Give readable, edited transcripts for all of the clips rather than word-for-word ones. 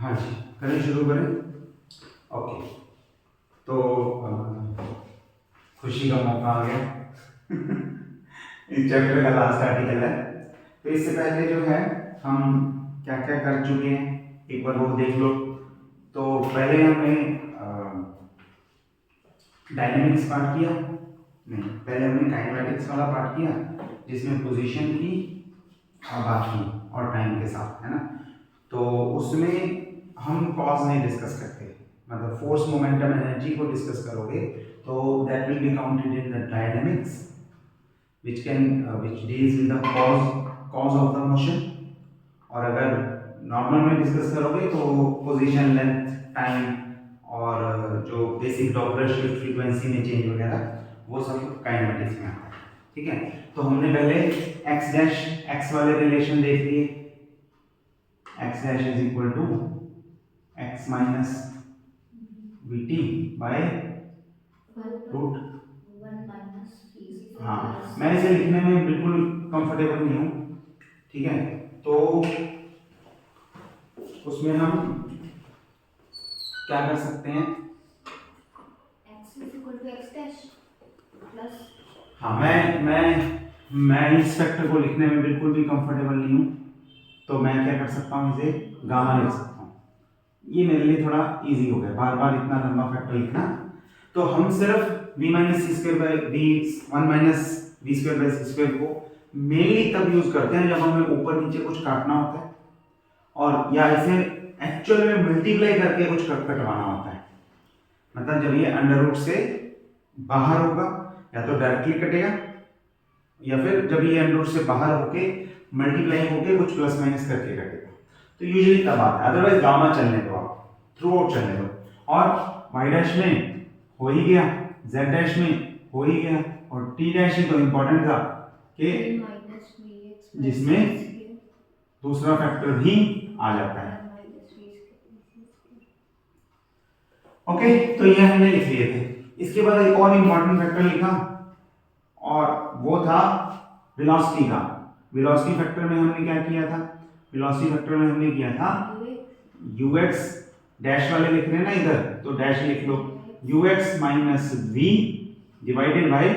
हाँ जी, करें, शुरू करें। ओके, तो खुशी का मौका आ गया। इस चैप्टर का लास्ट आर्टिकल है। तो इससे पहले जो है हम क्या क्या कर चुके हैं एक बार वो देख लो। तो पहले हमने डायनेमिक्स पार्ट किया, नहीं पहले हमने काइनेमैटिक्स वाला पार्ट किया जिसमें पोजीशन की बात की और टाइम के साथ, है ना। तो उसमें हम कॉज नहीं डिस्कस करते, मतलब फोर्स मोमेंटम एनर्जी को डिस्कस करोगे तो that will be counted in the dynamics which deals with the cause of the motion। और अगर नॉर्मल में डिस्कस करोगे तो पोजीशन, लेंथ, टाइम और जो बेसिक डॉपलर शिफ्ट फ्रीक्वेंसी में चेंज वगैरह वो सब काइनेमेटिक्स में आता है। ठीक है, तो हमने पहले x डैश x वाले रिलेशन देख लिए, x dash is equal to x minus V T by root. हाँ, मैं इसे लिखने में बिल्कुल कंफर्टेबल नहीं हूँ, ठीक है। तो उसमें हम क्या कर सकते हैं, x is equal to x dash plus। हाँ, मैं इस फैक्टर को लिखने में बिल्कुल भी कंफर्टेबल नहीं हूँ, तो मैं क्या कर सकता हूँ, इसे गामा लिख सकता हूँ। ये मेरे लिए थोड़ा इजी हो गया, बार बार इतना लंबा फैक्टर लिखना। तो हम सिर्फ v minus C square by V one minus V square by C square को मेनली तब यूज करते हैं जब हमें ऊपर नीचे कुछ काटना होता है और या इसे एक्चुअल में मल्टीप्लाई करके कुछ कटवाना होता है। मतलब जब ये अंडर रूट से बाहर होगा या तो डायरेक्टली कटेगा या फिर जब ये अंडर रूट से बाहर होके मल्टीप्लाई होके कुछ प्लस माइनस करके कटेगा, तो यूजुअली तब आता है। अदरवाइज गामा चलने दो, आप थ्रू आउट चलने दो। और y डैश में हो ही गया, z डैश में हो ही गया, और t डैश ही तो इंपॉर्टेंट था कि जिसमें दूसरा फैक्टर भी आ जाता है। ओके, तो ये हमने लिख लिए थे। इसके बाद एक और इंपॉर्टेंट फैक्टर लिखा और वो था वेलोसिटी का। वेलोसिटी फैक्टर में हमने क्या किया था, वेलोसिटी फैक्टर में हमने किया था ux डैश वाले लिख रहे हैं ना इधर, तो डैश लिख लो, ux minus v divided by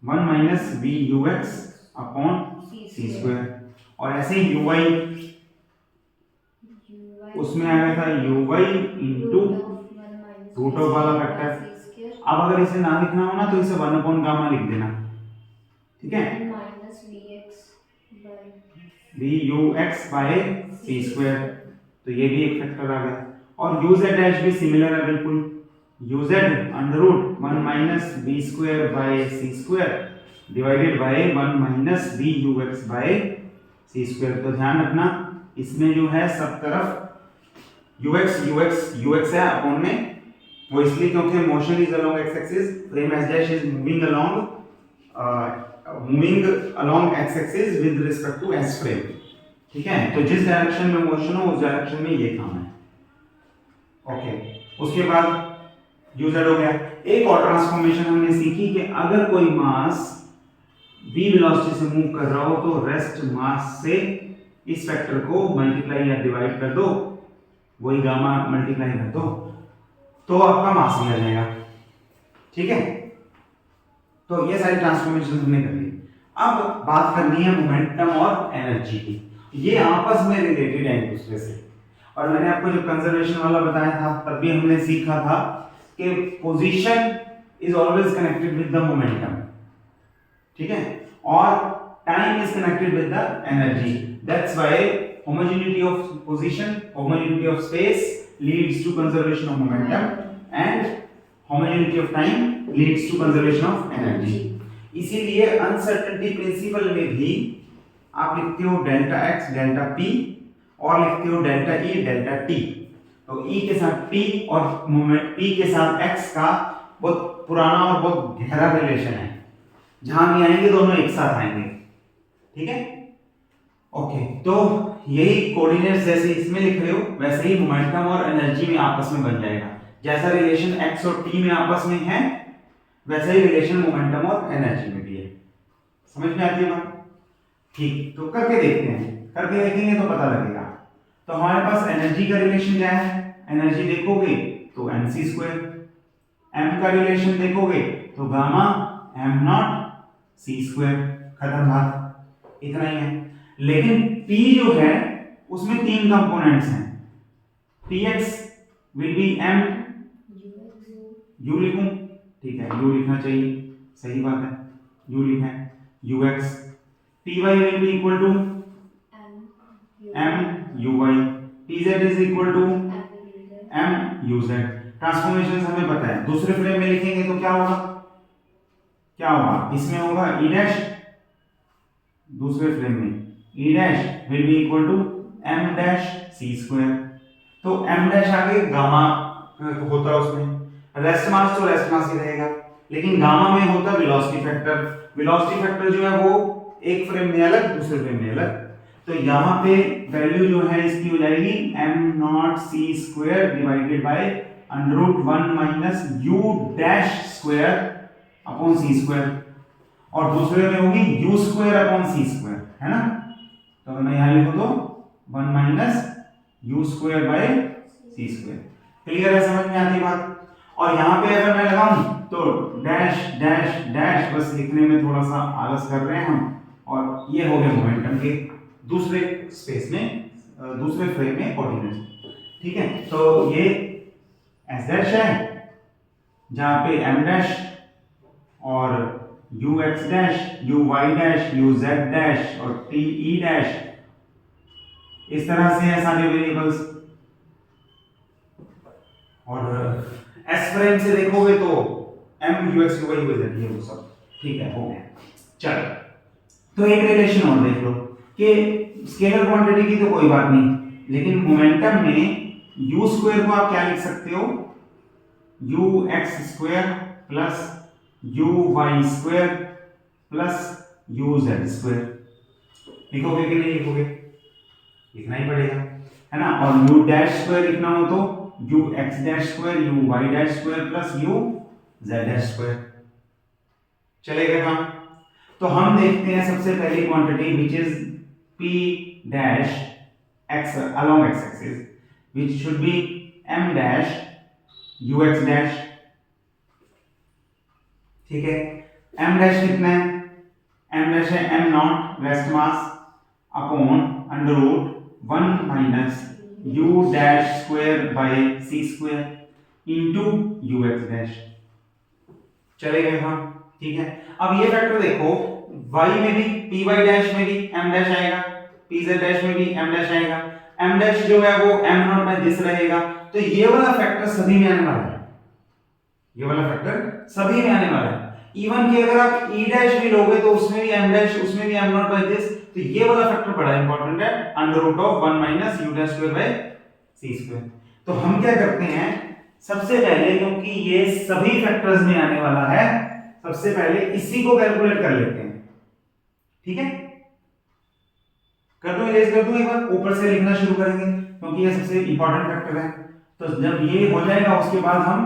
1 minus V ux upon C square. और ऐसे ही uy उसमें आया था uy इंटू रूट ऑफ वाला फैक्टर। अब अगर इसे ना लिखना हो ना तो इसे 1 अपॉन गामा लिख देना, ठीक है, V U X by C square. तो ये भी एक फैक्टर आ गया। और यू जेड डैश भी सिमिलर है बिल्कुल, U Z under root 1 minus V square by C square divided by 1 minus V U X by C square. तो ध्यान रखना इसमें जो है सब तरफ यू एक्स है अपॉन में, वो इसलिए क्योंकि motion is along X axis, frame S dash is moving along X axis with respect to S frame, ठीक है। तो जिस डायरेक्शन में मोशन हो उस डायरेक्शन में ये काम है। ओके, उसके बाद यूजेड हो गया। एक और ट्रांसफॉर्मेशन हमने सीखी कि अगर कोई मास v वेलोसिटी से मूव कर रहा हो तो रेस्ट मास से इस फैक्टर को मल्टीप्लाई या डिवाइड कर दो, वही गामा मल्टीप्लाई कर दो, तो आपका मास भी आ जाएगा, ठीक है। तो ये सारी ट्रांसफॉर्मेशन हमने कर ली। अब बात करनी है मोमेंटम और एनर्जी की। ये आपस में रिलेटेड है एक दूसरे से, और मैंने आपको जो कंजर्वेशन वाला बताया था तब भी हमने सीखा था कि position is always connected with the momentum, ठीक है, और time is connected with the energy. That's why homogeneity of position, homogeneity of space leads to conservation of momentum and homogeneity of time leads to conservation of energy। इसीलिए uncertainty principle में भी आप लिखते हो delta x delta p और लिखते हो delta e delta t। तो e के साथ p और मोमेंट p के साथ x का बहुत पुराना और बहुत गहरा रिलेशन है, जहां भी आएंगे दोनों एक साथ आएंगे, ठीक है। ओके, तो यही कोऑर्डिनेट्स जैसे इसमें लिख रहे हो वैसे ही मोमेंटम और एनर्जी में आपस में बन जाएगा। जैसा रिलेशन x और t में आपस में है वैसा ही रिलेशन मोमेंटम और एनर्जी में भी है। समझ में आती है बात? ठीक, तो करके देखते हैं, करके देखेंगे तो पता लगेगा। तो हमारे पास एनर्जी का रिलेशन क्या है, एनर्जी देखोगे तो mc², m का रिलेशन देखोगे तो गामा m0c², खत्म बात, इतना ही है। लेकिन p जो है उसमें तीन कंपोनेंट्स हैं, px will be m, u लिखूं, ठीक है u लिखना चाहिए, सही बात है, u लिखा है, ux, py will be equal to m uy, pz is equal to m uz। Transformation हमें पता है, दूसरे फ्रेम में लिखेंगे तो क्या होगा, क्या होगा, इसमें होगा e डैश, दूसरे फ्रेम में e dash will be equal to m dash c²। तो m डैश आगे गामा होता है, उसमें रेस्ट मास तो रेस्ट मास ही रहेगा, लेकिन गामा में होता वेलोसिटी फैक्टर, वेलोसिटी फैक्टर जो है वो एक फ्रेम में अलग, दूसरे फ्रेम में अलग। तो यहाँ पे वैल्यू जो है इसकी हो जाएगी m0c² divided by √1 minus u dash square upon c², और दूसरे में होगी u² अपॉन c², है ना। तो मैं यहाँ लिखूं तो 1 minus u² bye c²। Clear है, समझ में आती बात। और यहाँ पे अगर मैं लगाऊं तो डैश डैश डैश, बस लिखने में थोड़ा सा आलस कर रहे हैं हम, और ये हो गए मोमेंटम के दूसरे स्पेस में, दूसरे फ्रेम में कोऑर्डिनेट्स, ठीक है। तो ये एस डैश है जहां पे एम डैश और U X dash, U Y dash, U Z dash और टी ई डैश, इस तरह से है सारे वेरिएबल्स। और एस फ्रेम से देखोगे तो M U X U Y U Z, ये वो सब, ठीक है, हो गया। चलो, तो एक रिलेशन और देख लो कि स्केलर क्वांटिटी की तो कोई बात नहीं, लेकिन मोमेंटम में u² को आप क्या लिख सकते हो, ux² plus uy² plus uz²। लिखोगे कि नहीं लिखोगे, लिखना ही पड़ेगा, है ना। और u डैश स्क्वायर लिखना हो तो ux dash square, uy dash square plus uz dash square, चलेगा काम। तो हम देखते हैं सबसे पहली quantity which is p dash x along x axis which should be m dash ux dash, ठीक है। m dash कितना है, m dash है m not rest mass upon √1 minus u dash square bye c² into ux dash, चलेगा हम, ठीक है। अब ये फैक्टर देखो, y में भी py डैश में भी m डैश आएगा, pz डैश में भी m डैश आएगा, m डैश जो है वो m0 में दिस रहेगा। तो ये वाला फैक्टर सभी में आने वाला है, ये वाला फैक्टर सभी में आने वाला है। इवन कि अगर आप e डैश भी लोगे तो उसमें भी m डैश, उसमें भी m0 बाय दिस, तो ये वाला फैक्टर बड़ा इंपॉर्टेंट है, √1 minus u dash square bye c²। तो हम क्या करते हैं, सबसे पहले क्योंकि ये सभी फैक्टर्स में आने वाला है, सबसे पहले इसी को कैलकुलेट कर लेते हैं, ठीक है। कर दो, इरेज कर दो एक बार, ऊपर से लिखना शुरू करेंगे क्योंकि ये सबसे इंपॉर्टेंट फैक्टर है। तो जब ये हो जाएगा उसके बाद हम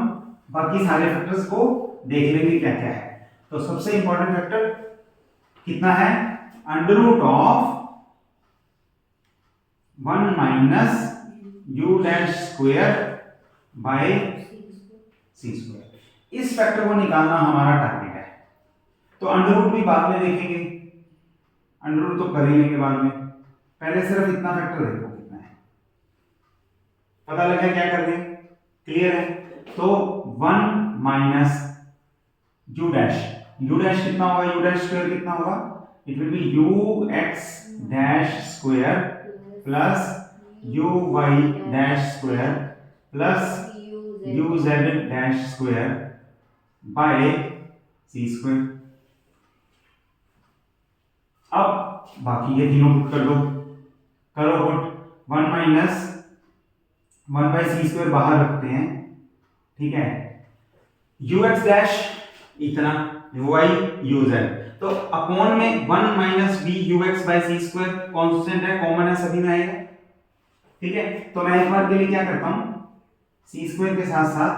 बाकी सारे फैक्टर्स को देख लेंगे क्या क्या है। तो सबसे इंपॉर्टेंट फैक्टर कितना है, √1 minus u dash square bye c²। इस फैक्टर को निकालना हमारा टारगेट है। तो अंडर भी बाद में देखेंगे, अंडर तो कर ही लेंगे बाद में, पहले सिर्फ इतना फैक्टर देखो कितना है, पता लगा क्या कर रहे हैं, क्लियर है। तो 1 माइनस u डैश कितना होगा, u डैश स्क्वायर कितना होगा, it will be ux dash square plus uy dash square plus uz dash square bye c²। अब बाकी ये तीनों पुट कर दो, करो पुट, 1 माइनस 1 बाय c² बाहर रखते हैं, ठीक है। ux डैश इतना, y uz, तो अपॉन में 1 minus v ux by c² constant है, कॉमन है, सभी में आएगा, ठीक है। तो मैं एक बार के लिए क्या करता हूं, c² के साथ साथ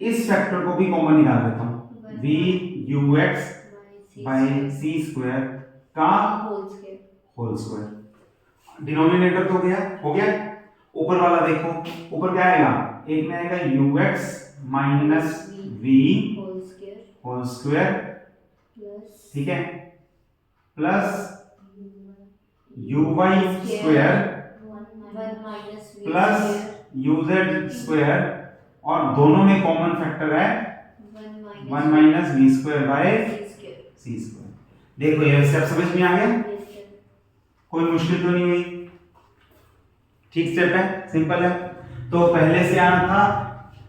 इस फैक्टर को भी कॉमन निकाल देता हूं, v ux बाय c² का होल स्क्वायर। डिनोमिनेटर तो गया, हो गया। ऊपर वाला देखो, ऊपर क्या आएगा, एक में आएगा ux minus v whole square, ठीक है, plus uy square plus uz square, और दोनों में कॉमन फैक्टर है 1 minus v square by c square. देखो ये स्टेप समझ में आ गया, कोई मुश्किल तो नहीं हुई, ठीक स्टेप है, सिंपल है। तो पहले से आना था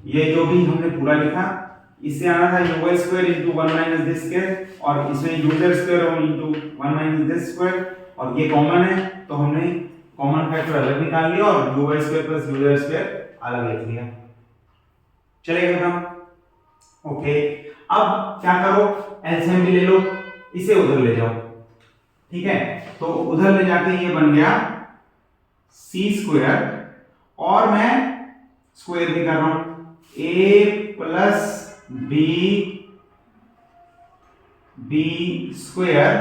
ये जो भी हमने पूरा लिखा, इससे आना था uy square into 1 minus this square, और इसमें uz square into 1 minus this square, और ये कॉमन है तो हमने कॉमन फैक्टर अलग निकाल लिया और uy square plus uz square अलग लिख लिया। चलेगा काम, ओके। अब क्या करो, एलसीएम भी ले लो, इसे उधर ले जाओ, ठीक है। तो उधर ले जाके ये बन गया c स्क्वायर, और मैं स्क्वायर भी कर रहा हूं, a plus b square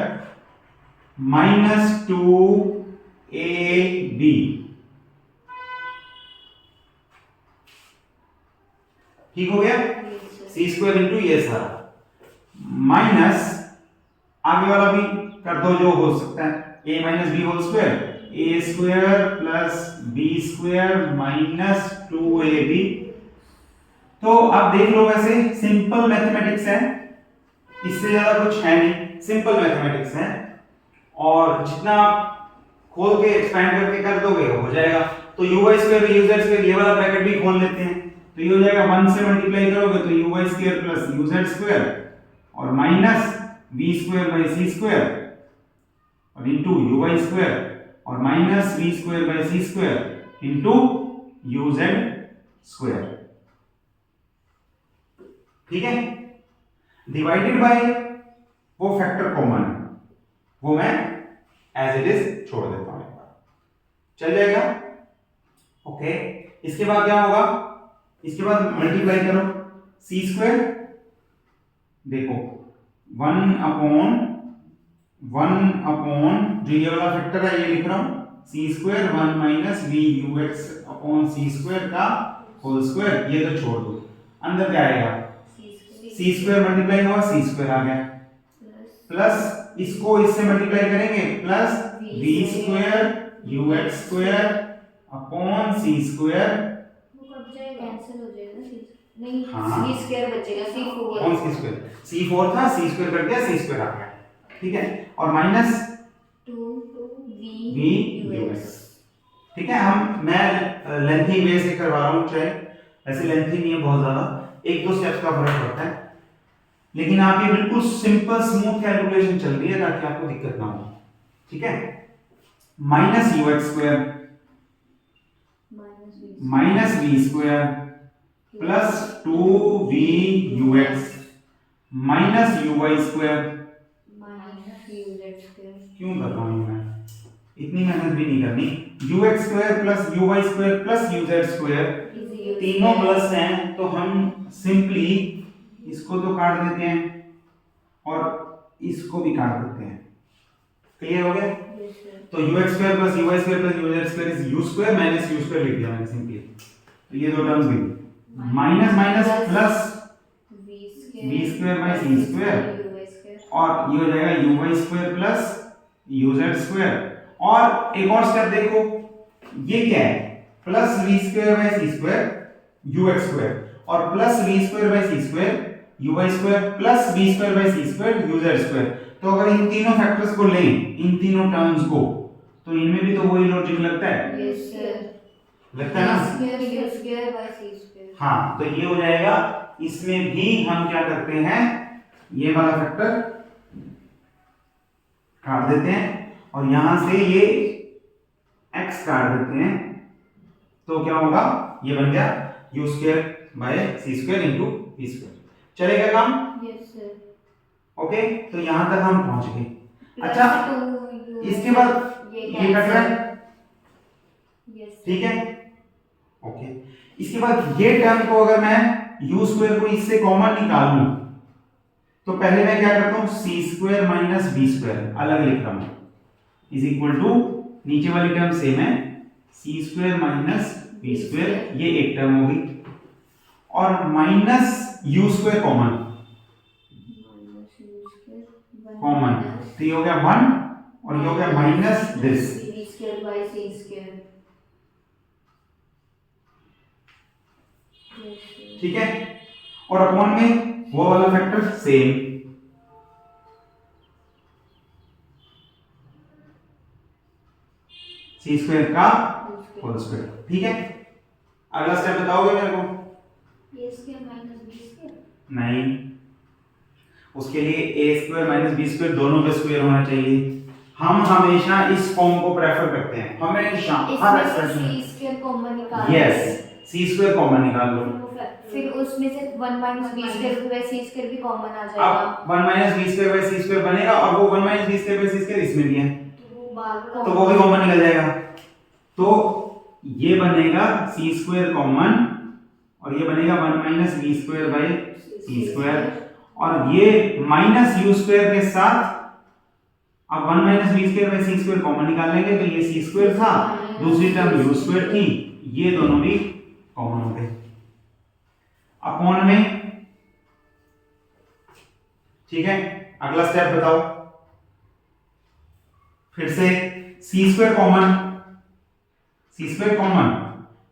minus 2ab, ठीक हो गया, c स्क्वायर इंटू ये सारा, माइनस आगे वाला भी कर दो जो हो सकता है, a minus B whole square, a square plus b square minus 2ab। तो अब देख लो, वैसे सिंपल मैथमेटिक्स है, इससे ज्यादा कुछ है नहीं, सिंपल मैथमेटिक्स है, और जितना आप खोल के एक्सपेंड करके कर दोगे हो जाएगा। तो uy स्क्वायर uz स्क्वायर ये वाला ब्रैकेट भी खोल लेते हैं, तो ये हो जाएगा 1 से मल्टीप्लाई करोगे तो uy square plus uz square और minus v square by c square और इनटू uy स्क्वायर और minus v square by c square into uz square, ठीक है। डिवाइडेड बाय वो फैक्टर कॉमन है, वो मैं एज इट इज छोड़ देता हूं, चल जाएगा, ओके। इसके बाद क्या होगा, इसके बाद मल्टीप्लाई करो c स्क्वायर, देखो 1 अपॉन जो ये वाला फैक्टर है ये लिख रहा हूं, c square 1 minus v ux upon c square का होल स्क्वायर, ये तो छोड़ दो, अंदर क्या आएगा, c स्क्वायर मल्टीप्लाई हुआ c स्क्वायर आ गया, प्लस इसको इससे मल्टीप्लाई करेंगे plus v square ux square upon c square, वो कट जाएगा, कैंसिल हो जाएगा, नहीं हाँ, c स्क्वायर बचेगा, c4 कौन c स्क्वायर, c4 था, c स्क्वायर कट गया, c स्क्वायर आ गया, ठीक है, और माइनस 2v ux, ठीक है। मैं लेंथी वे से करवा रहा हूं, चाहे ऐसे लेंथी नहीं है बहुत ज्यादा, एक दो स्टेप्स का फर्क पड़ता है, लेकिन आप ये बिल्कुल सिंपल स्मूथ कैलकुलेशन चल रही है ताकि आपको दिक्कत ना हो, ठीक है। Minus ux square minus v square plus 2v ux minus uy square, क्यों कर रहा हूं मैं, इतनी मेहनत भी नहीं करनी, ux square plus uy square plus uz square, तीनों प्लस हैं तो हम सिंपली इसको तो काट देते हैं और इसको भी काट देते हैं, क्लियर हो गया। तो ux square plus uy square plus uz square is u square minus u square लिख दिया मैंने सिंपली, तो ये दो टर्म्स गई, minus minus plus v square by c square, और ये हो जाएगा uy square plus uz square, और एक और स्टेप देखो, ये क्या है, plus v square by c square ux square और plus v square by c square uy square plus v square by c square uz square. तो अगर इन तीनों फैक्टर्स को लें, इन तीनों टर्म्स को, तो इनमें भी तो वही लॉजिक लगता है, यस सर, लगता है ना, u square by c square, हाँ। तो ये हो जाएगा, इसमें भी हम क्या करते हैं, ये वाला फैक्टर काट देते हैं और यहां से ये x काट देते हैं, तो क्या होगा, ये बन गया u square by c square into v square, चलेगा काम, यस सर, ओके। तो यहां तक हम पहुंच गए। अच्छा, इसके बाद ये कट रहा है, ठीक है, ओके। इसके बाद ये टर्म को अगर मैं u स्क्वायर को इससे कॉमन निकाल लूं, तो पहले मैं क्या करता हूं, c square minus v square अलग लिख रहा हूं इज इक्वल टू नीचे वाली टर्म सेम है, C square minus B square, ये एक टर्म होगी, और minus U square common, common तो ये हो गया 1 और ये हो गया minus this, B square by C square. ठीक है, और अपॉन में वो वाला फैक्टर सेम, सी स्क्वायर का होल स्क्वायर। ठीक है, अगला स्टेप बताओगे मेरे को? A square minus B square नहीं, उसके लिए A square minus B square दोनों का स्क्वायर होना चाहिए। हम हमेशा इस फॉर्म को प्रेफर करते हैं, हमेशा हर एक्सप्रेशन सी स्क्वायर कॉमन निकाल। यस, सी स्क्वायर कॉमन निकाल लो, फिर उसमें से 1 minus B square by C square भी कॉमन आ जाएगा। अब 1 minus B square by C square बनेगा, और वो 1 minus B square by C square इसमें भी है, तो वो भी कॉमन निकल जाएगा। तो ये बनेगा सी स्क्वायर कॉमन, और ये बनेगा 1 minus B square by C square, और ये माइनस यू स्क्वायर के साथ अब 1 minus B square by C square common निकाल लेंगे, तो ये सी स्क्वायर था, दूसरी टर्म यू स्क्वायर थी, ये दोनों भी कॉमन हो गए अपॉन में। ठीक है, अगला स्टेप बताओ फिर से, C square common, C square common,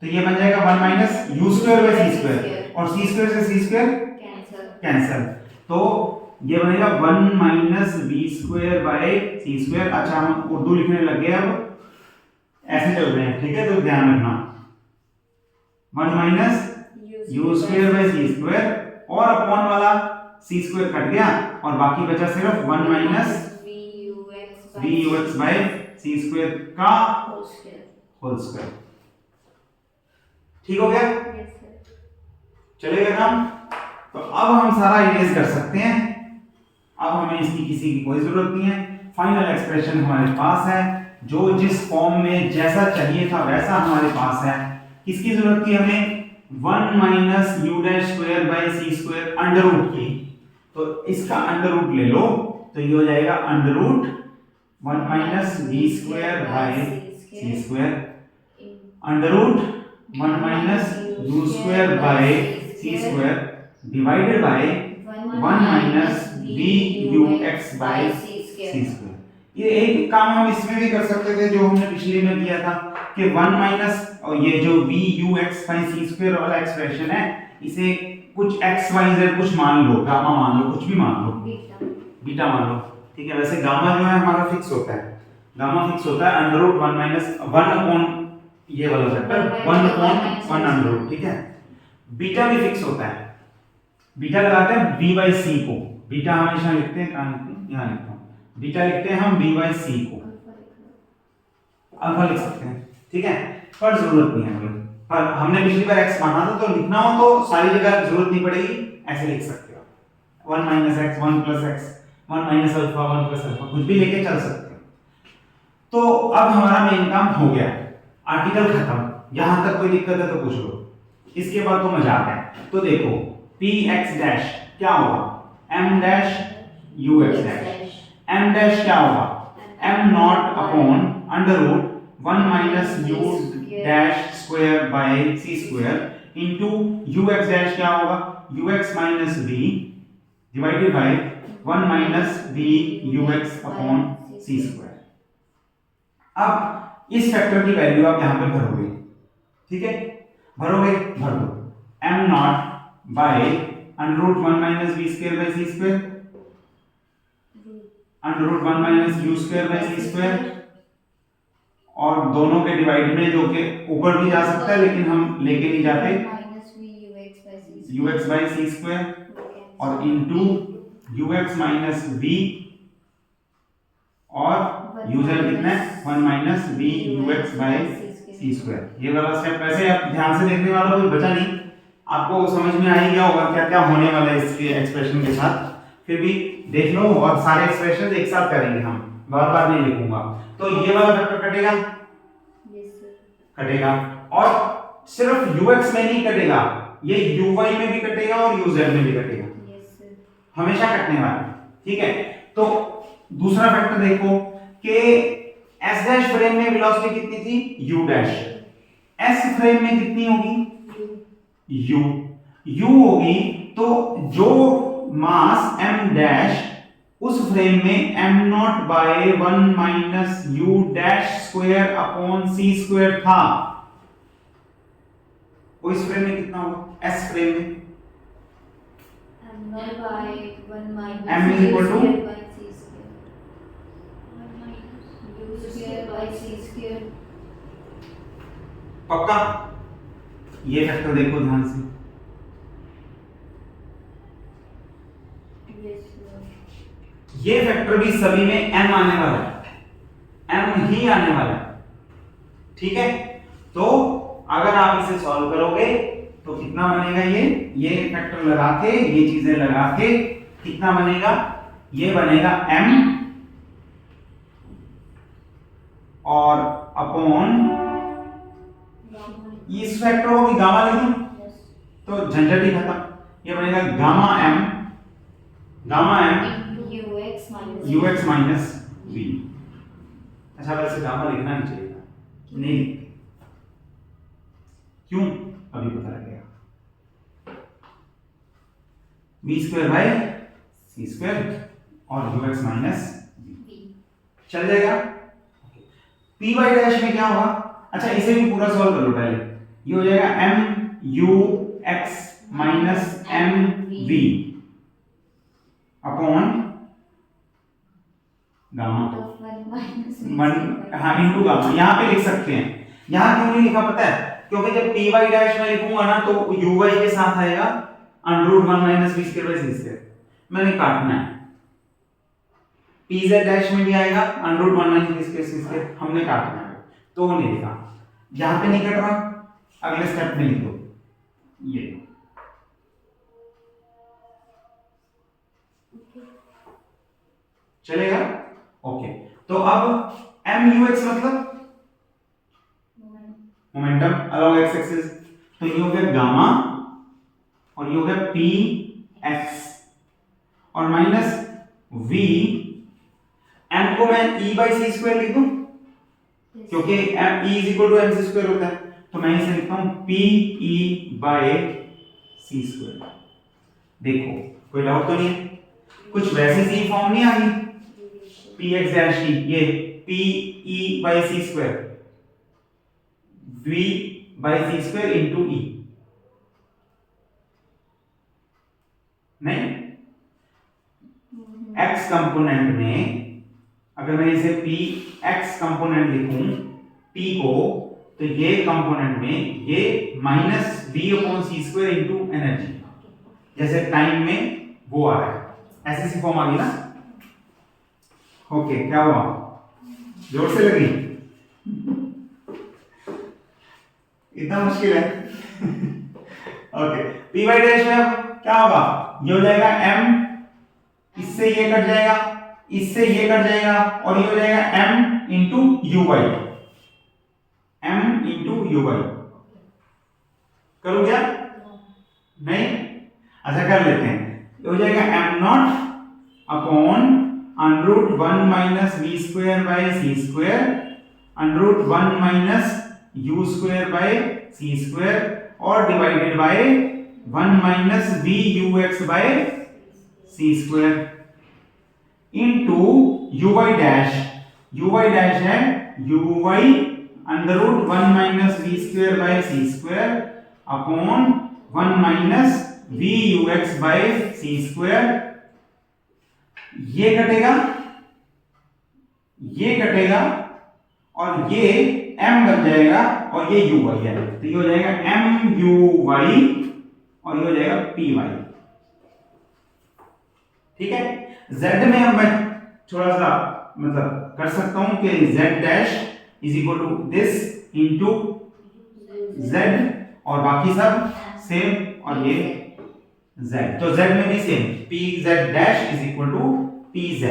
तो ये बन जाएगा 1 minus U square by C square, और सी स्क्वायर से सी स्क्वायर कैंसिल, तो ये बनेगा 1 minus B square by C square. अच्छा, हम उर्दू लिखने लग गए, अब ऐसे चल रहे हैं, ठीक है, तो ध्यान रखना 1 minus U square by C square, और अपॉन वाला सी स्क्वायर कट गया, और बाकी बचा सिर्फ 1 minus B U X by C square का होल स्क्वायर। ठीक हो गया, चलेगा काम? तो अब हम सारा इरेज कर सकते हैं, अब हमें इसकी किसी की कोई जरूरत नहीं है। फाइनल एक्सप्रेशन हमारे पास है, जो जिस फॉर्म में जैसा चाहिए था वैसा हमारे पास है। किसकी जरूरत थी हमें? 1 minus U dash square by C square under root की, तो इसका अंडर रूट ले लो, तो ये हो जाएगा under root 1 minus B square by C square under root 1 minus U square by C square divided by 1 minus B U X by C square. ये एक काम हम इसमें भी कर सकते थे जो हमने पिछले में किया था कि 1 माइनस, और ये जो B U X by C square वाला एक्सप्रेशन है, इसे कुछ एक्स वाई जेड कुछ मान लो, गामा मान लो, कुछ भी मान लो, बीटा मान लो, ठीक है। वैसे गामा जो है हमारा फिक्स होता है, गामा फिक्स होता है अंडर रूट 1 माइनस 1 अपॉन ये वाला फैक्टर 1 अपॉन 1 अंडर रूट, ठीक है। बीटा भी फिक्स होता है, बीटा लगाते हैं b बाई सी को, बीटा हमेशा लिखते हैं, कहां लिखते हैं, यहां लिखता हूं, बीटा लिखते हैं हम b बाई सी को, अल्फा लिख सकते हैं, ठीक है, पर जरूरत नहीं है हमें। पर हमने पिछली बार x माना था, तो लिखना हो तो सारी जगह जरूरत नहीं पड़ेगी, ऐसे लिख सकते हो 1 minus x 1 plus x 1 minus alpha 1 plus alpha, कुछ भी लेके चल सकते हो। तो अब हमारा मेन काम हो गया, आर्टिकल खत्म, यहां तक कोई दिक्कत है तो पूछ लो, इसके बाद तो मजाक है। तो देखो p x डैश क्या होगा, m dash u x dash, m dash क्या होगा, m not upon under root 1 minus u dash square by c square into u x dash क्या होगा, u x minus v divided by 1 minus v u x upon c square. अब इस factor की value आप यहां पे भरोगे, ठीक है, भरोगे, भर दो m not by under root 1 minus v square by c square under root 1 minus u square by c square, और दोनों के डिवाइड में जो कि ऊपर भी जा सकता है लेकिन हम लेके नहीं जाते, ux बाय c स्क्वायर और इनटू ux माइनस v, और यूजर कितना है 1 minus v ux by c square. ये वाला स्टेप वैसे आप ध्यान से देखने वाला कोई बचा नहीं, आपको समझ में आ ही गया होगा क्या क्या होने वाला है इसके एक्सप्रेशन के साथ, फिर भी देख लो, और सारे एक्सप्रेशन एक साथ करेंगे हम, बार बार नहीं लिखूंगा। तो ये वाला फैक्टर कटेगा, कटेगा, और सिर्फ ux में नहीं कटेगा, ये uy में भी कटेगा और uz में भी कटेगा, हमेशा कटने वाला, ठीक है। तो दूसरा फैक्टर देखो कि एस डैश फ्रेम में वेलोसिटी कितनी थी u डैश, एस फ्रेम में कितनी होगी u, u होगी तो जो मास m डैश उस फ्रेम में m not by 1 minus u dash square upon c square था, वो इस फ्रेम में कितना होगा s फ्रेम में m not by 1 minus m is equal to by c square 1 minus u square by c square। पक्का? ये फैक्टर देखो ध्यान से, ये फैक्टर भी सभी में m आने वाला है, m ही आने वाला है, ठीक है। तो अगर आप इसे सॉल्व करोगे तो कितना बनेगा, ये फैक्टर लगा के, ये चीजें लगा के कितना बनेगा, ये बनेगा m और अपॉन इस फैक्टर को भी गामा लिख दूं तो झंझट ही खत्म, ये बनेगा gamma m ux minus v। अच्छा वैसे गामा लिखना नहीं चाहिए था, नहीं लिखते, क्यों अभी पता लगेगा, v square by c square और ux माइनस v चल जाएगा। p बाई डैश में क्या होगा, अच्छा इसे भी पूरा सॉल्व कर लो पहले, ये हो जाएगा m u x minus m v upon gamma, हाँ इंटू गामा, यहाँ पे लिख सकते हैं। यहाँ क्यों नहीं लिखा पता है, क्योंकि जब p बाई डैश में लिखूंगा ना तो uy के साथ आएगा √1 minus v square by c square, मैंने काटना है। pz डैश में भी आएगा √1 minus v square c square, हमने काटना है, तो वो नहीं लिखा। यहाँ पे नहीं कट रहा, अगले स्टेप में लिखो ये, चलेगा? ओके, तो अब MUX मतलब मोमेंटम अलोंग एक्स एक्सिस, तो ये हो गया गामा और ये हो गया PX और माइनस V, M को मैं E बाई सी स्क्वायर लिख दूं क्योंकि E is equal to MC square होता है, तो मैं इसे लिखता हूं PE बाय सी स्क्वायर। देखो कोई डाउट तो नहीं है, कुछ वैसी सी फॉर्म नहीं आ गई, px डैश ई, ये pe bye C square v bye C square into e, नहीं x कंपोनेंट में अगर मैं इसे px कंपोनेंट लिखूं p को, तो ये कंपोनेंट में ये minus v upon C square into energy, जैसे टाइम में वो आ रहा है, ऐसी सी फॉर्म आ गई ना। ओके क्या हुआ, जोर से लगी, इतना मुश्किल है। ओके p बाई डैश में अब क्या होगा, ये हो जाएगा m, इससे ये कट जाएगा, इससे ये कट जाएगा और ये हो जाएगा m into U Y, m into U Y. करूं क्या, नहीं, अच्छा कर लेते हैं, ये हो जाएगा m not upon √1 minus v square by c square √1 minus u square by c square और divided by 1 minus v ux by c square into uy dash है uy √1 minus v square by c square upon 1 minus v ux by c square. ये कटेगा और ये m बन जाएगा और ये u y है, तो ये हो जाएगा m u y और ये हो जाएगा p y, ठीक है। z में अब मैं थोड़ा सा मतलब कर सकता हूं कि z dash is equal to this into z और बाकी सब सेम और ये z, तो z में भी same pz dash is equal to pz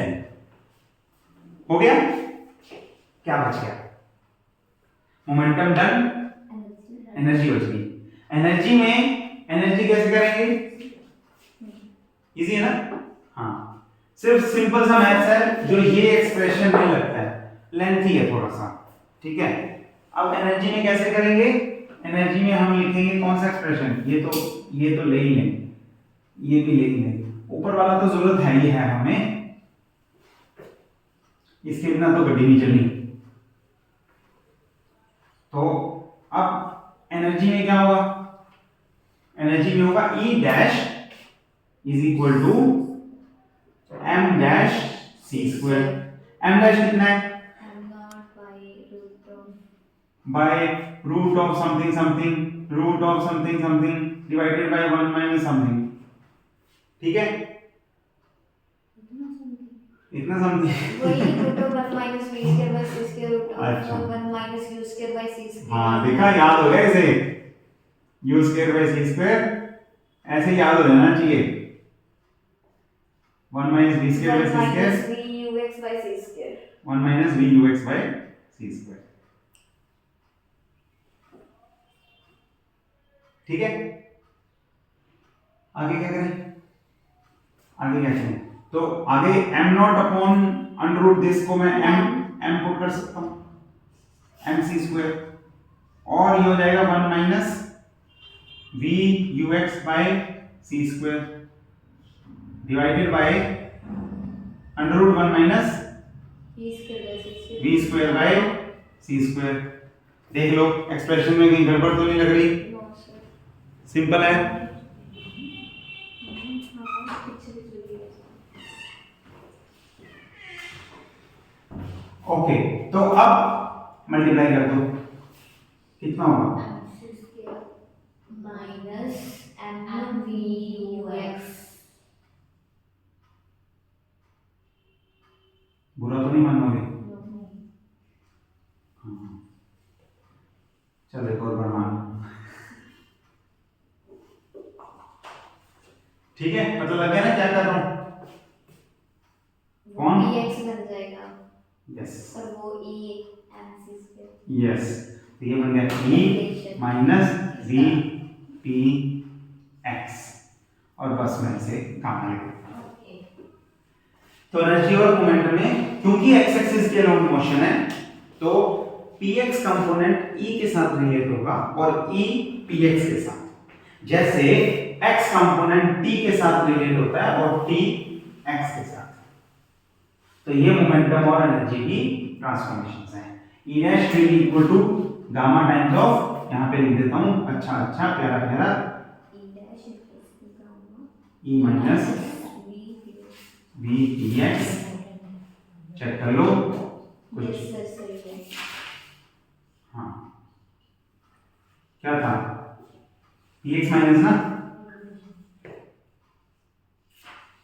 हो गया। क्या बच गया, मोमेंटम डन, एनर्जी बच गई। एनर्जी में एनर्जी कैसे करेंगे, इजी है ना, हाँ सिर्फ सिंपल सा मैथ्स है जो ये एक्सप्रेशन में लगता है। लेंथी है थोड़ा सा, ठीक है। अब एनर्जी में कैसे करेंगे, एनर्जी में हम लिखेंगे कौन सा एक्सप्रेशन, ये तो ले ही लें, ये भी ले ही लें, ऊपर वाला तो जरूरत है ही है हमें, इसके बिना तो गड्डी नहीं चलनी। तो अब एनर्जी में क्या होगा, एनर्जी में होगा E dash is equal to m dash c square. m dash कितना है, by root of something something, root of something something divided by 1 minus something, ठीक है, इतना समथिंग वही root of 1 minus v square by c square root अच्छा। Of 1 minus u square by c square. हाँ देखा, याद हो गया इसे, u square by c square ऐसे याद हो जाना चाहिए, 1 minus v square by c square, v ux by c square, 1 minus v ux by c square, ठीक है। आगे क्या करें, आगे क्या करें, तो आगे m not upon under root this को मैं m पुट कर सकता हूं, mc स्क्वायर, और ये हो जाएगा 1 minus v ux by c square divided by under root 1 minus v square by c square. देख लो एक्सप्रेशन में कहीं गड़बड़ तो नहीं लग रही, सिंपल है। ओके, तो अब मल्टीप्लाई कर दो, कितना होगा, माइनस mvux, बुरा तो नहीं मानोगे, हाँ। चलो एक और बार मान, ठीक है, पता लग गया ना क्या कर रहा हूं, कौन vx बन जाएगा, यस और वो e mc स्क्वायर, यस, तो ये बन गया e minus v p x, और बस मैं इसे काम लेगा। तो एनर्जी और मोमेंटम में क्योंकि x एक्सिस के अलोंग मोशन है, तो px कंपोनेंट e के साथ रिलेट होगा और e px के साथ, जैसे x कंपोनेंट t के साथ रिलेट होता है और t x के साथ। तो ये मोमेंटम और एनर्जी की ट्रांसफॉर्मेशंस हैं। e dash will be equal to gamma times of, यहां पे लिख देता हूं अच्छा अच्छा प्यारा प्यारा, e minus v px, check कर लो कुछ, हाँ क्या था, px माइनस ना,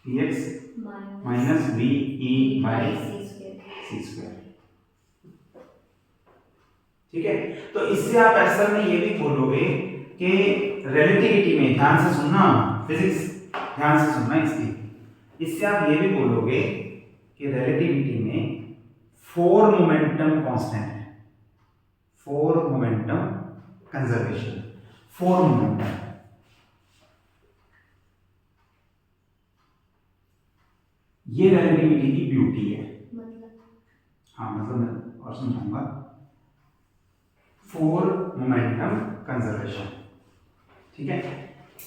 px minus v e by c square, ठीक है। तो इससे आप असल में ये भी बोलोगे कि रिलेटिविटी में, ध्यान से सुनना, फिजिक्स ध्यान से सुनना इसकी, इससे आप ये भी बोलोगे कि रिलेटिविटी में 4 मोमेंटम कांस्टेंट है, 4 मोमेंटम कंजर्वेशन, 4 मोमेंटम, ये रिलेटिविटी की ब्यूटी है, हाँ मतलब मैं और समझाऊंगा, 4 मोमेंटम कंजर्वेशन, ठीक है।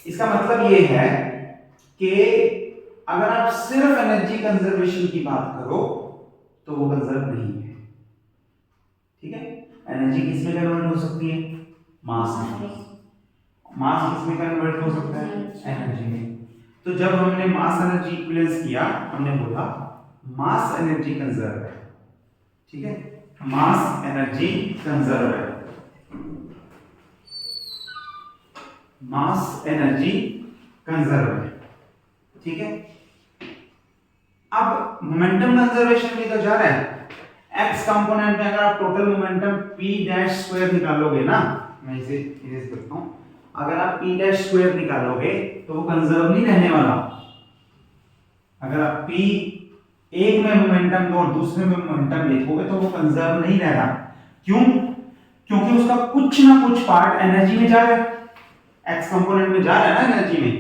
इसका मतलब ये है कि अगर आप सिर्फ एनर्जी कंजर्वेशन की बात करो तो वो कंजर्व नहीं है, ठीक है। एनर्जी किस में कन्वर्ट हो सकती है, मास में, मास किस में कन्वर्ट हो सकता है, एनर्जी में। तो जब हमने मास एनर्जी इक्विवेलेंस किया, हमने बोला मास एनर्जी कंजर्व है, ठीक है, मास एनर्जी कंजर्व है, मास एनर्जी कंजर्व है, ठीक है। अब मोमेंटम कंजर्वेशन भी तो जा रहा है, x कंपोनेंट में अगर आप total momentum p dash square निकालोगे ना, मैं इसे इरेज करता हूं, अगर आप p डैश स्क्वायर निकालोगे तो वो कंजर्व नहीं रहने वाला। अगर आप p एक में मोमेंटम दो और दूसरे में मोमेंटम लिखोगे तो वो कंजर्व नहीं रह रहा। क्यों? क्योंकि उसका कुछ ना कुछ पार्ट एनर्जी में जा रहा है, x कंपोनेंट में जा रहा है ना एनर्जी में,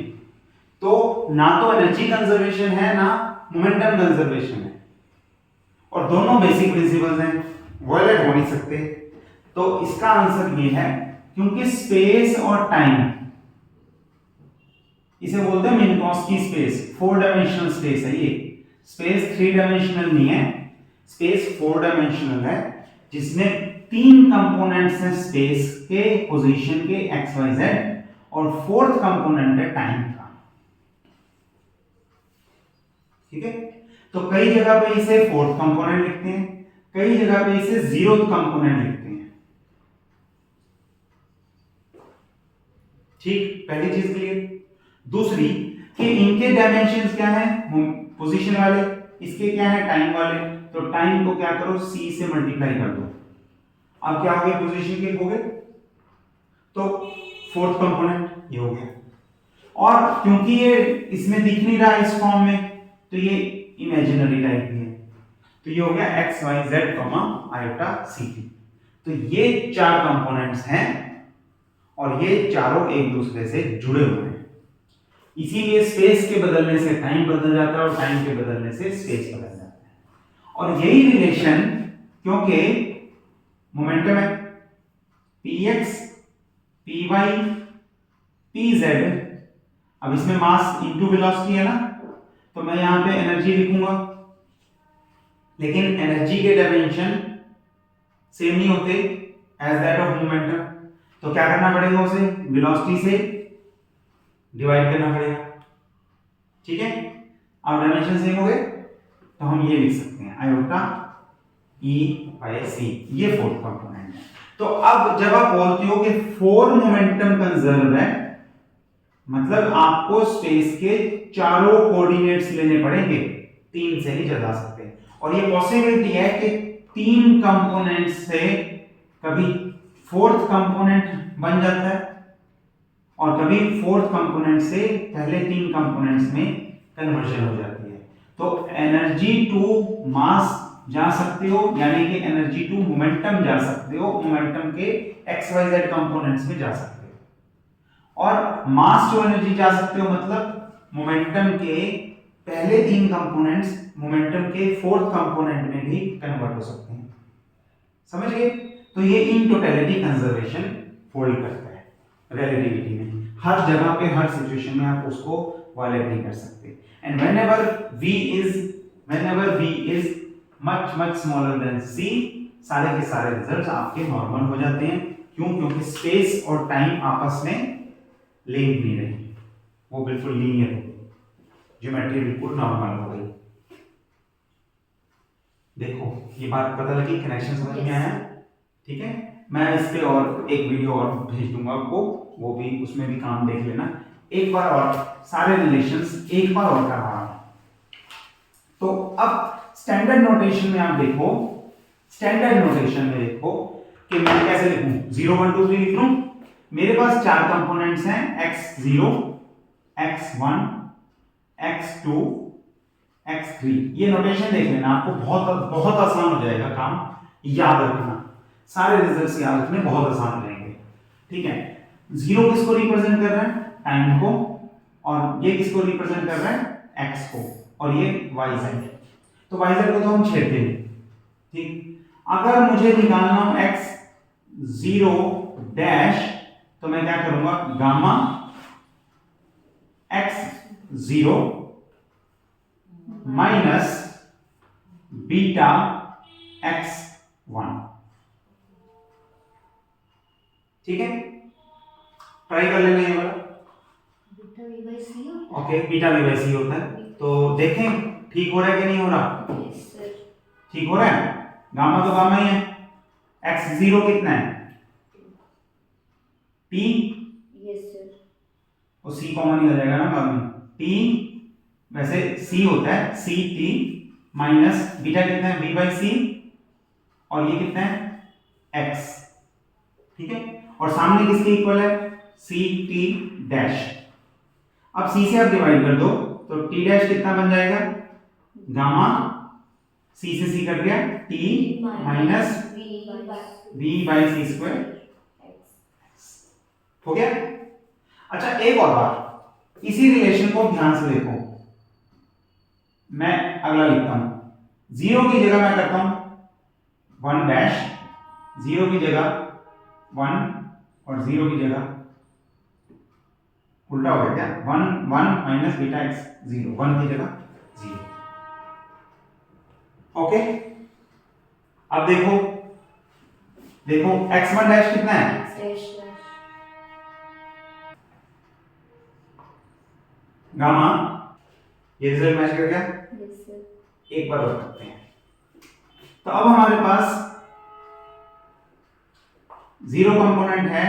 तो ना तो एनर्जी कंजर्वेशन है ना मोमेंटम कंजर्वेशन है। और दोनों बेसिक प्रिंसिपल्स हैं, वॉयलेट हो नहीं सकते। तो इसका आंसर ये है, क्योंकि स्पेस और टाइम, इसे बोलते हैं मिन्कॉस्की स्पेस, 4 डायमेंशनल स्पेस है ये। स्पेस 3 डायमेंशनल नहीं है, स्पेस 4 डायमेंशनल है, जिसमें 3 कंपोनेंट्स हैं स्पेस के, पोजीशन के, एक्स वाई जेड, और 4th कंपोनेंट है टाइम का। ठीक है, तो कई जगह पे इसे 4th कंपोनेंट लिखते हैं, कई जगह पे इसे 0th कंपोनेंट लिखते हैं। ठीक, पहली चीज क्लियर। दूसरी कि इनके डायमेंशंस क्या है, पोजीशन वाले, इसके क्या है, टाइम वाले। तो टाइम को क्या करो, c से मल्टीप्लाई कर दो। अब क्या हो गया, पोजीशन के हो गए, तो 4th कंपोनेंट ये हो गया। और क्योंकि ये इसमें दिख नहीं रहा इस फॉर्म में, तो ये इमेजिनरी टाइप की है, तो ये हो गया X Y Z iota C T. तो ये 4 कंपोनेंट्स हैं और ये चारों एक दूसरे से जुड़े हुए हैं। इसीलिए स्पेस के बदलने से टाइम बदल जाता है और टाइम के बदलने से स्पेस बदल जाता है। और यही रिलेशन, क्योंकि मोमेंटम है px py pz, अब इसमें मास इनटू वेलोसिटी है ना, तो मैं यहां पे एनर्जी लिखूंगा, लेकिन एनर्जी के डायमेंशन सेम नहीं होते एज दैट ऑफ मोमेंटम। तो क्या करना पड़ेगा, उसे वेलोसिटी से डिवाइड करना पड़ेगा। ठीक है, अब डायमेंशन सेम हो गए, तो हम ये लिख सकते हैं आयोटा ई बाय सी, ये 4th कंपोनेंट है। तो अब जब आप बोलते हो कि 4 मोमेंटम कंजर्व है, मतलब आपको स्पेस के चारों कोऑर्डिनेट्स लेने पड़ेंगे, 3 से नहीं जा सकते। और ये पॉसिबिलिटी है कि 3 कंपोनेंट से कभी 4th कंपोनेंट बन जाता है और कभी 4th कंपोनेंट से पहले 3 कंपोनेंट्स में कन्वर्जन हो जाती है। तो एनर्जी टू मास जा सकते हो, यानी कि एनर्जी टू मोमेंटम जा सकते हो, मोमेंटम के एक्स वाई जेड कंपोनेंट्स में जा सकते हो। और मास टू एनर्जी जा सकते हो, मतलब मोमेंटम के पहले 3 कंपोनेंट्स मोमेंटम के 4th कंपोनेंट में भी कन्वर्ट हो सकते हैं। समझ गए? तो ये इन टोटलिटी कंजर्वेशन होल्ड करता है रिलेटिविटी में। हर जगह पे, हर सिचुएशन में आप उसको वायलेट नहीं कर सकते। And whenever v is much smaller than c, सारे के सारे रिजल्ट्स आपके नॉर्मल हो जाते हैं। क्यों? क्योंकि स्पेस और टाइम आपस में लिंक नहीं रही, वो बिल्कुल लीनियर हो गई, ज्योमेट्री बिल्कुल नॉर्मल हो गई। देखो, ये बात पता लगी, कनेक्शन समझ में आया? ठीक है, मैं इस पे और एक वीडियो और भेज दूंगा आपको, वो भी, उसमें भी काम देख लेना एक बार और, सारे रिलेशंस एक बार और करवा रहा हूं। तो अब स्टैंडर्ड नोटेशन में आप देखो, स्टैंडर्ड नोटेशन में देखो कि मैं कैसे लिखूं, 0 1 2 3 लिख लूं। मेरे पास 4 कंपोनेंट्स हैं, x0 x1 x2 x3। ये नोटेशन देख लेना, आपको बहुत बहुत आसान हो जाएगा काम याद रखना, सारे रिजल्ट्स याद रखने बहुत आसान हो जाएंगे। ठीक है, 0 किसको रिप्रेजेंट कर रहा है, टाइम को, और ये किसको रिप्रेजेंट कर रहा है, x को, और ये yz। तो yz को तो हम छेड़ते हैं। ठीक, अगर मुझे निकालना हो x0 डैश, तो मैं क्या करूंगा, gamma x0 minus beta x1। ठीक है, ट्राई कर लेना ये वाला। बीटा v by c होता है। Okay, beta v by c होता है, तो देखें ठीक हो रहा है कि नहीं हो रहा। Yes sir. ठीक हो रहा है, गामा तो गामा ही है। x0 कितना है, t, यस सर। और c कॉमन निकल जाएगा ना बाद में, t वैसे c होता है, c t माइनस बीटा कितना है, v by c, और ये कितना है, x। ठीक है, और सामने किसके इक्वल है, c t डैश। अब c से आप डिवाइड कर दो, तो t डैश कितना बन जाएगा, गामा, c से c कट गया, t minus v by c square हो गया। अच्छा, एक और बात, इसी रिलेशन को ध्यान से देखो, मैं अगला लिखता हूं, जीरो की जगह मैं करता हूं 1 डैश, जीरो की जगह 1 और जीरो की जगह उल्टा हो गया क्या, 1 1 माइनस बीटा एक्स 0, 1 की जगह 0। ओके, अब देखो x1 डैश कितना है, x डैश डैश गामा, ये रिजल्ट मैच कर गया। Yes sir. एक बार और करते हैं। तो अब हमारे पास जीरो कंपोनेंट है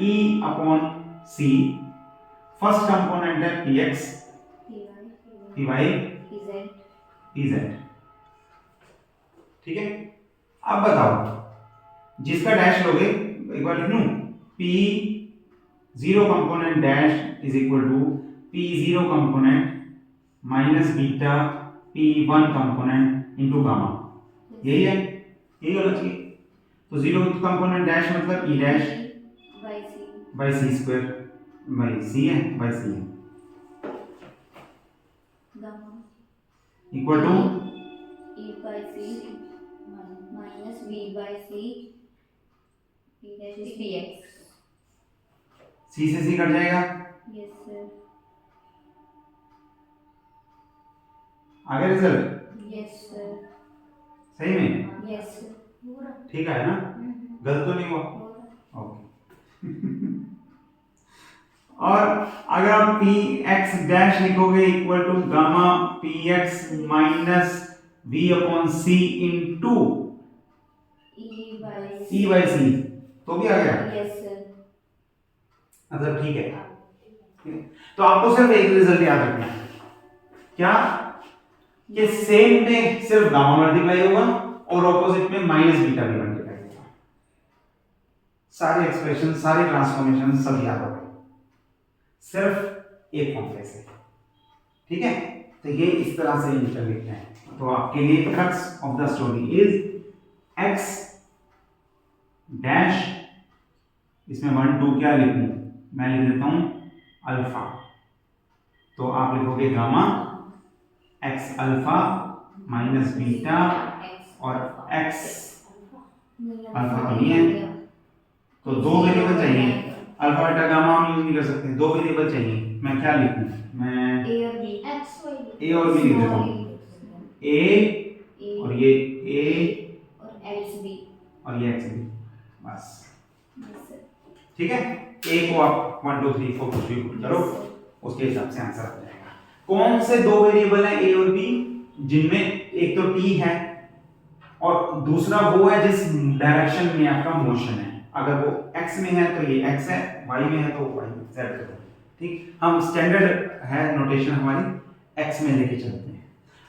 E upon C, first component है Px, Py, Pz। ठीक है, अब बताओ जिसका डैश लोगे, एक बार लिख लूं, P zero component dash is equal to P zero component minus beta P1 component into gamma, यही है, यही होना चाहिए। तो जीरो कंपोनेंट डैश मतलब E dash by C square by C है, equal to E by C minus V by C P dash is Px। सी से सी cut जाएगा, यस सर। आ गया रिजल्ट यस सर। सही में, यस सर। ठीक है ना, गलत तो नहीं हुआ। ओके और अगर आप पी एक्स डैश लिखोगे equal to gamma P X minus V upon C into E by C, तो भी आ गया। Yes sir. मतलब ठीक है। तो आपको सिर्फ एक रिजल्ट याद रखना है, क्या, ये सेम में सिर्फ गामा मल्टीप्लाई होगा और ऑपोजिट में माइनस बीटा भी मल्टीप्लाई होगा। सारे एक्सप्रेशन, सारे ट्रांसफॉर्मेशन सब याद हो गए, सिर्फ एक फॉर्मूले से। ठीक है, तो ये इस तरह से इंटर लिखते हैं। तो आपके लिए crux of the story is x dash, इसमें 1 2 क्या लिखूं, मैं लिख देता हूं अल्फा, तो आप लिखोगे gamma x alpha minus beta और x अल्फा तो नहीं है, तो दो वेरिएबल चाहिए, अल्फा बीटा गामा हम यूज नहीं कर सकते, दो वेरिएबल चाहिए। मैं क्या लिखूं, मैं A और B ए और बी लिख देता हूँ, ए और ये ए और एक्स बी और ये एक्स बी, बस। ठीक है, ए को आप 1 2 3 4 कुछ भी करो, उसके हिसाब से आंसर आ जाएगा। कौन से दो वेरिएबल हैं ए और बी, जिनमें एक तो टी है और दूसरा वो है जिस डायरेक्शन में आपका मोशन है। अगर वो x में है तो ये x है, y में है तो y z है। ठीक, हम स्टैंडर्ड है नोटेशन हमारी x में लेके चलते हैं।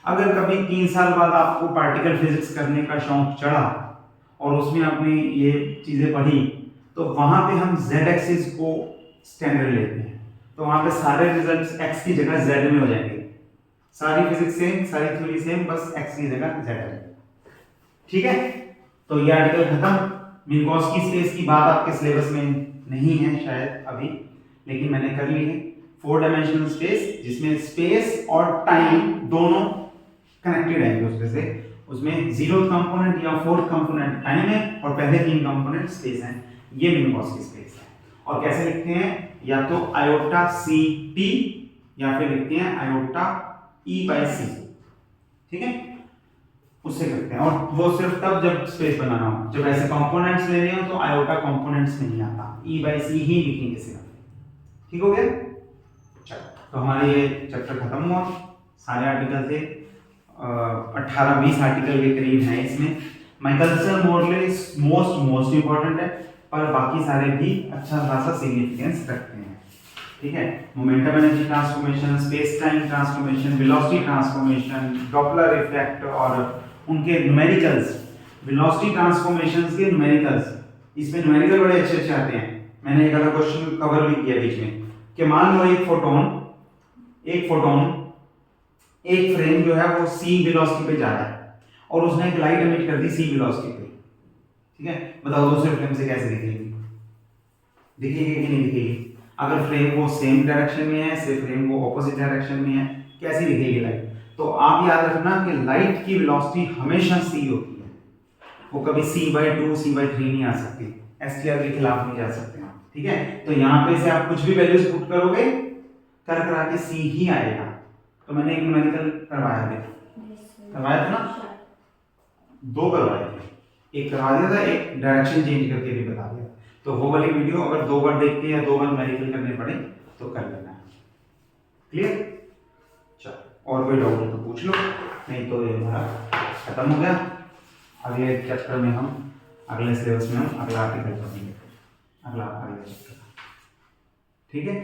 अगर कभी 3 साल बाद आपको पार्टिकल फिजिक्स करने का शौक चढ़ा और उसमें आपने ये चीजें पढ़ी, तो वहां पे हम z एक्सिस को स्टैंडर्ड लेते हैं, तो वहां पे सारे रिजल्ट्स x की जगह z में हो जाएंगे। सारी फिजिक्स सेम, सारी थ्योरी सेम, बस x की जगह z आ जाएगी। ठीक है, तो ये आर्टिकल खत्म। मिन्कोस्की स्पेस की बात आपके सिलेबस में नहीं है शायद अभी, लेकिन मैंने कर ली है। 4 डायमेंशनल स्पेस जिसमें स्पेस और टाइम दोनों कनेक्टेड है एक दूसरे से, उसमें जीरोथ कंपोनेंट या फोर्थ कंपोनेंट टाइम है और पहले 3 कंपोनेंट स्पेस हैं। ये मिन्कोस्की स्पेस है। और कैसे लिखते हैं, या तो आयोटा सी टी या फिर लिखते हैं आयोटा ई बाई सी। ठीक है, उससे करते हैं, और वो सिर्फ तब जब स्पेस बनाना हो। जब ऐसे कंपोनेंट्स लेने हो तो आयोटा कंपोनेंट्स नहीं आता, ई बाई सी ही लिखेंगे सिर्फ। ठीक हो गया, चलो तो हमारे ये चैप्टर खत्म हुआ। सारे आर्टिकल थे 18-20 आर्टिकल के करीब हैं इसमें। माइकलसन मोरले मोस्ट इंपॉर्टेंट है, पर बाकी सारे भी अच्छा खासा सिग्निफिकेंस रखते हैं। ठीक है, momentum energy transformation, space time transformation, velocity transformation, Doppler effect और उनके न्यूमेरिकल्स, वेलोसिटी ट्रांसफॉर्मेशंस के न्यूमेरिकल्स, इसमें न्यूमेरिकल बड़े अच्छे आते हैं। मैंने एक अलग क्वेश्चन कवर भी किया बीच में कि मान लो एक फोटोन एक फ्रेम जो है वो c वेलोसिटी पे जा रहा है और उसने एक लाइट एमिट कर दी c वेलोसिटी पे। ठीक है, बताओ दूसरे फ्रेम से कैसे दिखेगी, दिखेगी कि नहीं दिखेगी? अगर फ्रेम वो सेम डायरेक्शन में है, से फ्रेम वो ऑपोजिट डायरेक्शन में है, कैसी दिखेगी लाइट? तो आप याद रखना कि लाइट की वेलोसिटी हमेशा c होती है, वो कभी c/2 c/3 नहीं आ सकती, एसटीआर के खिलाफ नहीं जा सकते आप, ठीक है। तो यहाँ पे से आप कुछ भी वैल्यूज पुट करोगे कर करा के c ही आएगा। तो मैंने एक न्यूमेरिकल करवाया था ना, 2 करवाए थे, एक करवा दिया था, एक डायरेक्शन चेंज करके भी बता दिया। तो वो वाली वीडियो अगर 2 बार देख के या 2 बार न्यूमेरिकल करने पड़े तो कर लेना। क्लियर? चलो, और कोई डाउट है तो पूछ लो, नहीं तो ये हमारा खत्म हो गया। अगले चैप्टर में हम, अगले सिलेबस में हम अगला आर्टिकल पढ़ेंगे, अगला चैप्टर, ठीक है।